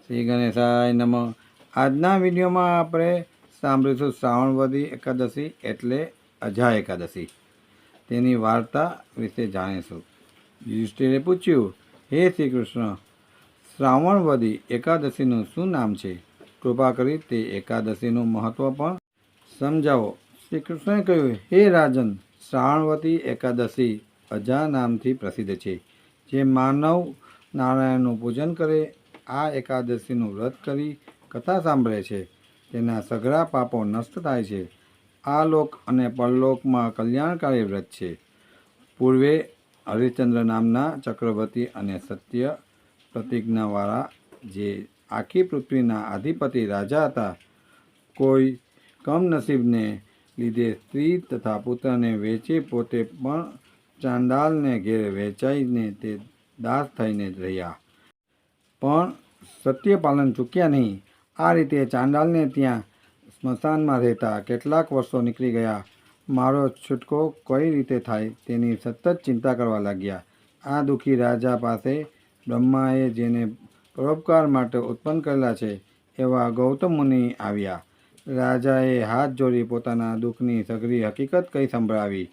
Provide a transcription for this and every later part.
શ્રી ગણેશાય નમઃ. આજના વિડીયોમાં આપણે સાંભળીશું શ્રાવણવદી એકાદશી એટલે અજા એકાદશી. તેની વાર્તા વિશે જાણીશું. યુધિષ્ઠિરે પૂછ્યું, હે શ્રી કૃષ્ણ, શ્રાવણવદી એકાદશીનું શું નામ છે? કૃપા કરી તે એકાદશીનું મહત્વ પણ સમજાવો. શ્રી કૃષ્ણએ કહ્યું, હે રાજન, શ્રાવણવતી એકાદશી અજા નામથી પ્રસિદ્ધ છે. જે માનવ નારાયણનું પૂજન કરે, આ એકાદશીનું વ્રત કરી કથા સાંભળે છે, તેના સઘળા પાપો નષ્ટ થાય છે. આ લોક અને પરલોકમાં કલ્યાણકારી વ્રત છે. પૂર્વે હરિશ્ચંદ્ર નામના ચક્રવર્તી અને સત્ય પ્રતિજ્ઞાવાળા, જે આખી પૃથ્વીના અધિપતિ રાજા હતા, કોઈ કમનસીબને લીધે સ્ત્રી તથા પુત્રને વેચી પોતે પણ ચાંડાલને ઘેર વેચાઈને તે દાસ થઈને રહ્યા, પણ સત્યપાલન ચૂક્યા નહીં. આ રીતે ચાંડાલને ત્યાં સ્મશાનમાં રહેતા કેટલાક વર્ષો નીકળી ગયા. મારો છૂટકો કઈ રીતે થાય તેની સતત ચિંતા કરવા લાગ્યા. આ દુઃખી રાજા પાસે બ્રહ્માએ જેને પરોપકાર માટે ઉત્પન્ન કરેલા છે એવા ગૌતમ મુનિ આવ્યા. રાજાએ હાથ જોડી પોતાના દુઃખની સઘળી હકીકત કહી સંભળાવી.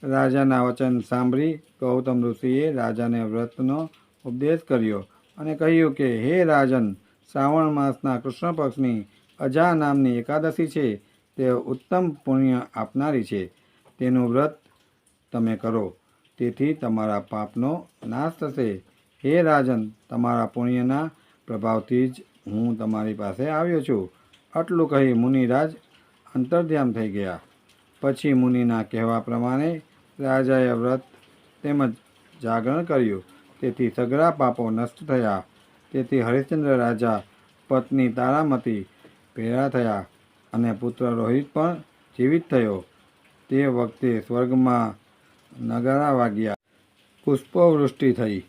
રાજાના વચન સાંભળી ગૌતમ ઋષિએ રાજાને વ્રતનો ઉપદેશ કર્યો અને કહ્યું કે, હે રાજન, શ્રાવણ માસના કૃષ્ણ પક્ષની અજા નામની એકાદશી છે, તે ઉત્તમ પુણ્ય આપનારી છે. તેનું વ્રત તમે કરો, તેથી તમારા પાપનો નાશ થશે. હે રાજન, તમારા પુણ્યના પ્રભાવથી જ હું તમારી પાસે આવ્યો છું. આટલું કહી મુનિરાજ અંતર્ધ્યાન થઈ ગયા. પછી મુનિના કહેવા પ્રમાણે રાજાએ વ્રત તેમજ જાગરણ કર્યું, તેથી સઘળા પાપો નષ્ટ થયા. તેથી હરિશ્ચંદ્ર રાજા, પત્ની તારામતી ભેળા થયા અને પુત્ર રોહિત પણ જીવિત થયો. તે વખતે સ્વર્ગમાં નગારા વાગ્યા, પુષ્પવૃષ્ટિ થઈ.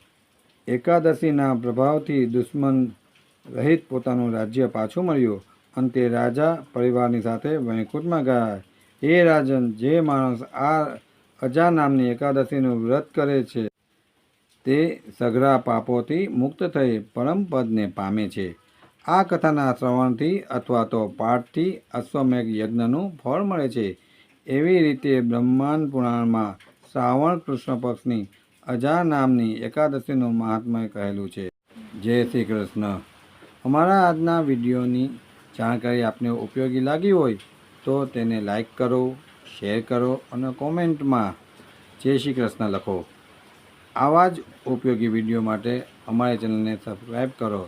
એકાદશીના પ્રભાવથી દુશ્મન રહિત પોતાનું રાજ્ય પાછું મળ્યું. અંતે રાજા પરિવારની સાથે વૈકુંઠમાં ગયા. હે રાજન, જે માણસ આ અજા નામની એકાદશીનું વ્રત કરે છે, તે સઘળા પાપોથી મુક્ત થઈ પરમપદને પામે છે. આ કથાના શ્રવણથી અથવા તો પાઠથી અશ્વમેઘ યજ્ઞનું ફળ મળે છે. એવી રીતે બ્રહ્માંડ પુરાણમાં શ્રાવણ કૃષ્ણ પક્ષની અજા નામની એકાદશીનું મહાત્મ્ય કહેલું છે. જય શ્રી કૃષ્ણ. અમારા આજના વિડીયોની જાણકારી આપને ઉપયોગી લાગી હોય તો તેને લાઈક કરો, શેર કરો અને કોમેન્ટમાં જય શ્રી કૃષ્ણ લખો. આવા જ ઉપયોગી વિડીયો માટે અમારી ચેનલને સબસ્ક્રાઈબ કરો.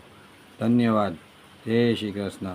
ધન્યવાદ. જય શ્રી કૃષ્ણ.